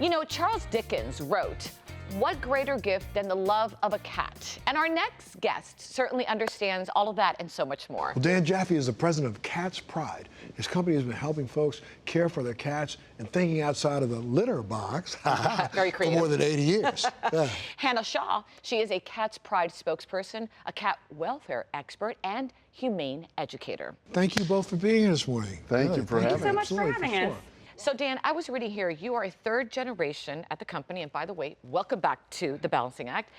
You know, Charles Dickens wrote, "What greater gift than the love of a cat?" And our next guest certainly understands all of that and so much more. Well, Dan Jaffee is the president of Cat's Pride. His company has been helping folks care for their cats and thinking outside of the litter box Very for creative. more than 80 years. Yeah. Hannah Shaw, she is a Cat's Pride spokesperson, a cat welfare expert, and humane educator. Thank you both for being here this morning. Thank you for having Thank you so much for Absolutely, having us. sure. So Dan, I was reading here, you are a third generation at the company, and by the way, welcome back to the Balancing Act.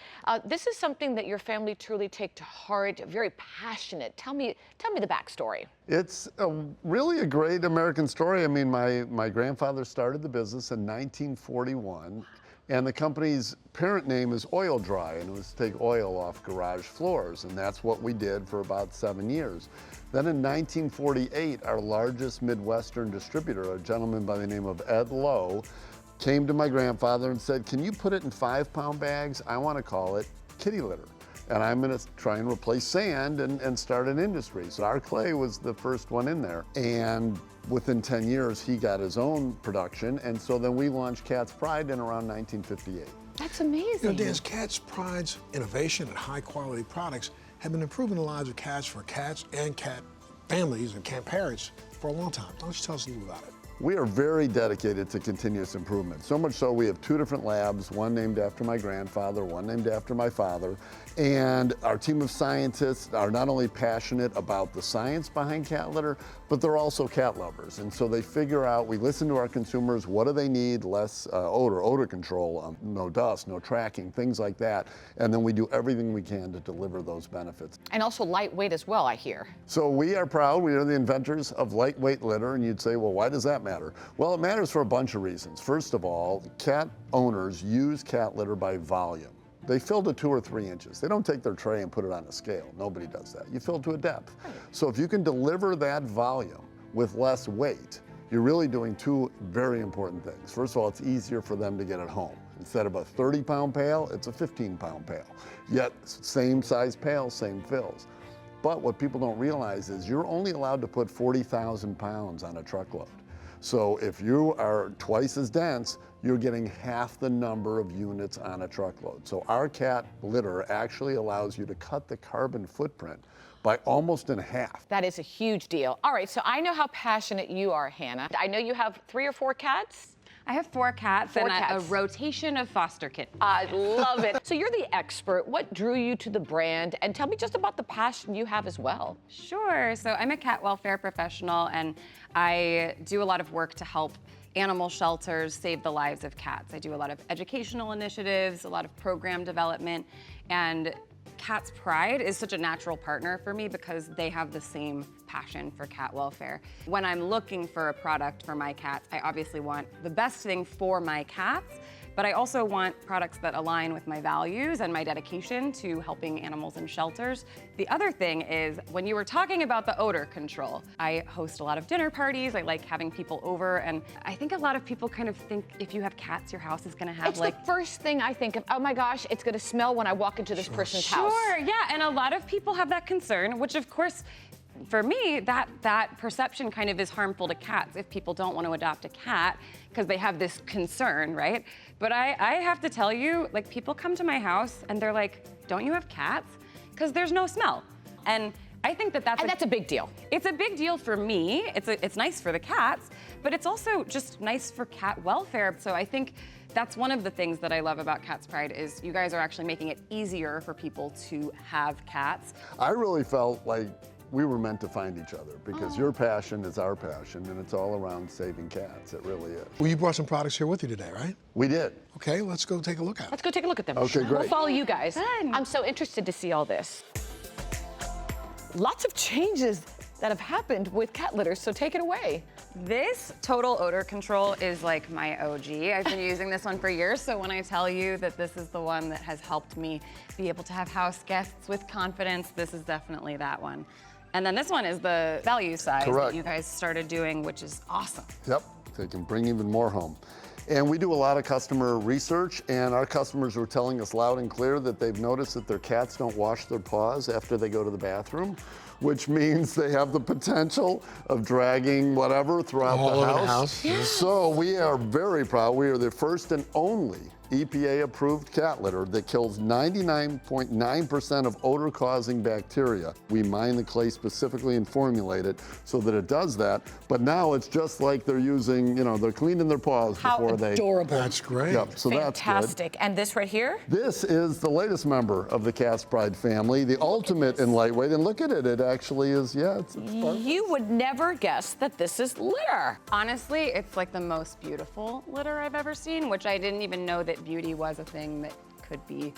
This is something that your family truly take to heart, very passionate. Tell me the backstory. It's really a great American story. I mean, my grandfather started the business in 1941, and the company's parent name is Oil-Dri, and it was to take oil off garage floors, and that's what we did for about 7 years. Then in 1948, our largest Midwestern distributor, a gentleman by the name of Ed Lowe, came to my grandfather and said, "Can you put it in 5-pound bags? I want to call it kitty litter. And I'm going to try and replace sand and start an industry." So our clay was the first one in there. And within 10 years, he got his own production. And so then we launched Cat's Pride in around 1958. That's You amazing. know, Dan, Cat's Pride's innovation and high-quality products have been improving the lives of cats for cats and cat families and cat parents for a long time. Why don't you tell us a little about it? We are very dedicated to continuous improvement. So much so we have 2 different labs, one named after my grandfather, one named after my father. And our team of scientists are not only passionate about the science behind cat litter, but they're also cat lovers. And so they figure out, we listen to our consumers, what do they need? Less odor control, no dust, no tracking, things like that. And then we do everything we can to deliver those benefits. And also lightweight as well, I hear. So we are proud, we are the inventors of lightweight litter, and you'd say, well, why does that matter? Well, it matters for a bunch of reasons. First of all, cat owners use cat litter by volume. They fill to 2 or 3 inches. They don't take their tray and put it on a scale. Nobody does that. You fill to a depth. So if you can deliver that volume with less weight, you're really doing 2 very important things. First of all, it's easier for them to get it home. Instead of a 30-pound pail, it's a 15-pound pail. Yet, same size pail, same fills. But what people don't realize is you're only allowed to put 40,000 pounds on a truckload. So if you are twice as dense, you're getting half the number of units on a truckload. So our cat litter actually allows you to cut the carbon footprint by almost in half. That is a huge deal. All right, so I know how passionate you are, Hannah. I know you have 3 or 4 cats. I have 4 cats 4 and cats. a rotation of foster kittens. I love it. So you're the expert. What drew you to the brand? And tell me just about the passion you have as well. Sure. So I'm a cat welfare professional, and I do a lot of work to help animal shelters save the lives of cats. I do a lot of educational initiatives, a lot of program development, and Cat's Pride is such a natural partner for me because they have the same passion for cat welfare. When I'm looking for a product for my cats, I obviously want the best thing for my cats, but I also want products that align with my values and my dedication to helping animals in shelters. The other thing is, when you were talking about the odor control, I host a lot of dinner parties. I like having people over, and I think a lot of people kind of think if you have cats, your house is gonna have It's the first thing I think of. Oh my gosh, it's gonna smell when I walk into this person's house. Sure, yeah, and a lot of people have that concern, which of course, for me, that perception kind of is harmful to cats if people don't want to adopt a cat because they have this concern, right? But I have to tell you, like, people come to my house and they're like, "Don't you have cats?" Because there's no smell. And I think that's a big deal. It's a big deal for me. It's nice for the cats, but it's also just nice for cat welfare. So I think that's one of the things that I love about Cat's Pride is you guys are actually making it easier for people to have cats. I really felt like we were meant to find each other because your passion is our passion, and it's all around saving cats. It really is. Well, you brought some products here with you today, right? We did. Okay, let's go take a look at Let's it. go take a look at them. Okay, We'll great. follow you guys. Fun. I'm so interested to see all this. Lots of changes that have happened with cat litters, so take it away. This total odor control is like my OG. I've been using this one for years, so when I tell you that this is the one that has helped me be able to have house guests with confidence, this is definitely that one. And then this one is the value size Correct. that you guys started doing, which is awesome. Yep, they can bring even more home. And we do a lot of customer research, and our customers are telling us loud and clear that they've noticed that their cats don't wash their paws after they go to the bathroom. which means they have the potential of dragging whatever throughout All the over the house. house. So we are very proud. We are the first and only EPA-approved cat litter that kills 99.9% of odor-causing bacteria. We mine the clay specifically and formulate it so that it does that. But now it's just like they're using, they're cleaning their paws How before they. adorable. That's great. Yep, so that's good. Fantastic. And this right here? This is the latest member of the Cat's Pride family, the ultimate in lightweight. And look at it, it actually is, it's sparkly. You would never guess that this is litter. Honestly, it's like the most beautiful litter I've ever seen, which I didn't even know that beauty was a thing that could be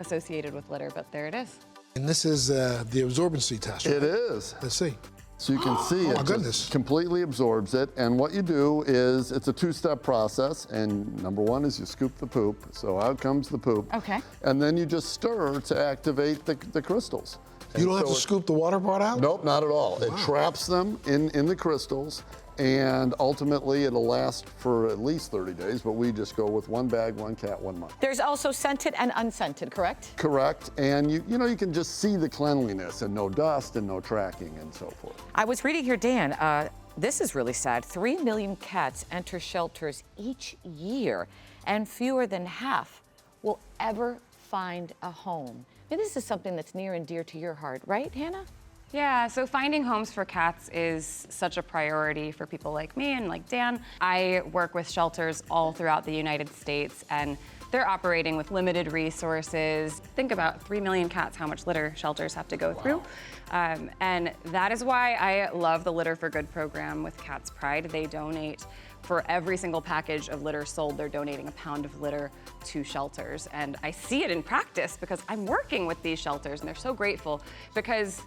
associated with litter, but there it is. And this is the absorbency test. Right? It is. Let's see. So you can see my it goodness. just completely absorbs it. And what you do is, it's a two-step process. And number one is you scoop the poop. So out comes the poop. Okay. And then you just stir to activate the crystals. You don't And have to so scoop the water part out? Nope, not at all. It traps them in the crystals. And ultimately, it'll last for at least 30 days, but we just go with one bag, one cat, 1 month. There's also scented and unscented, correct? Correct, and you can just see the cleanliness and no dust and no tracking and so forth. I was reading here, Dan, this is really sad. 3 million cats enter shelters each year, and fewer than half will ever find a home. I mean, this is something that's near and dear to your heart, right, Hannah? Yeah, so finding homes for cats is such a priority for people like me and like Dan. I work with shelters all throughout the United States, and they're operating with limited resources. Think about 3 million cats, how much litter shelters have to go through. And that is why I love the Litter for Good program with Cat's Pride. They donate, for every single package of litter sold, they're donating a pound of litter to shelters. And I see it in practice because I'm working with these shelters, and they're so grateful because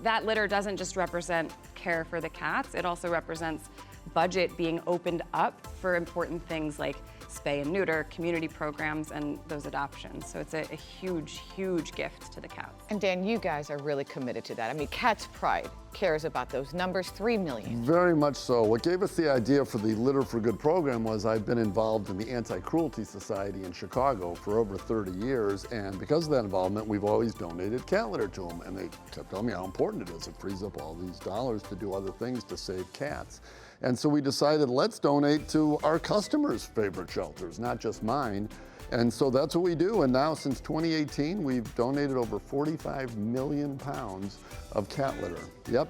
that litter doesn't just represent care for the cats, it also represents budget being opened up for important things like spay and neuter, community programs, and those adoptions. So it's a huge, huge gift to the cats. And Dan, you guys are really committed to that. I mean, Cat's Pride cares about those numbers, 3 million. Very much so. What gave us the idea for the Litter for Good program was I've been involved in the Anti-Cruelty Society in Chicago for over 30 years, and because of that involvement, we've always donated cat litter to them, and they kept telling me how important it is. It frees up all these dollars to do other things to save cats. And so we decided, let's donate to our customers' favorite shelters, not just mine. And so that's what we do. And now since 2018, we've donated over 45 million pounds of cat litter,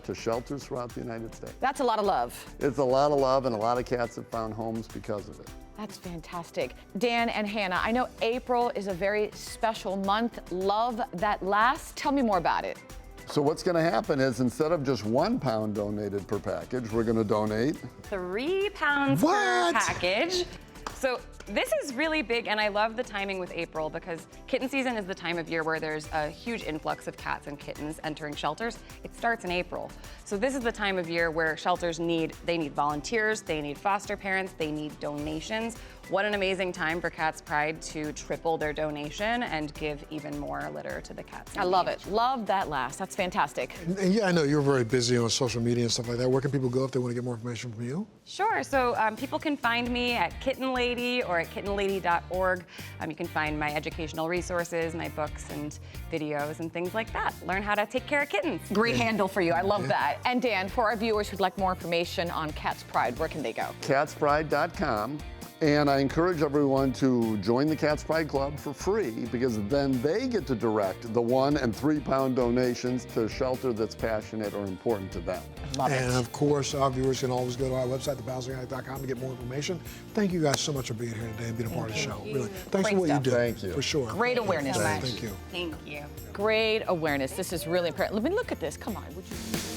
to shelters throughout the United States. That's a lot of love. It's a lot of love, and a lot of cats have found homes because of it. That's fantastic. Dan and Hannah, I know April is a very special month. Love that lasts. Tell me more about it. So what's going to happen is, instead of just 1 pound donated per package, we're going to donate 3 pounds per package. So this is really big, and I love the timing with April because kitten season is the time of year where there's a huge influx of cats and kittens entering shelters. It starts in April. So this is the time of year where shelters need volunteers, they need foster parents, they need donations. What an amazing time for Cat's Pride to triple their donation and give even more litter to the cats. I love it. Love that last. That's fantastic. And yeah, I know you're very busy on social media and stuff like that. Where can people go if they want to get more information from you? Sure, so people can find me at Kitten Lady or at kittenlady.org. You can find my educational resources, my books and videos and things like that. Learn how to take care of kittens. Great handle for you. I love that. And Dan, for our viewers who'd like more information on Cat's Pride, where can they go? catspride.com. And I encourage everyone to join the Cat's Pride Club for free, because then they get to direct the 1 and 3 pound donations to a shelter that's passionate or important to them. Love And it. of course, our viewers can always go to our website, thebalancingAct.com, to get more information. Thank you guys so much for being here today and being a part of the show. Really, thanks for what you do. Thank you. For sure. Great awareness. Thank you. Thank you. Great awareness. This is really important. Let me look at this. Come on. Would you?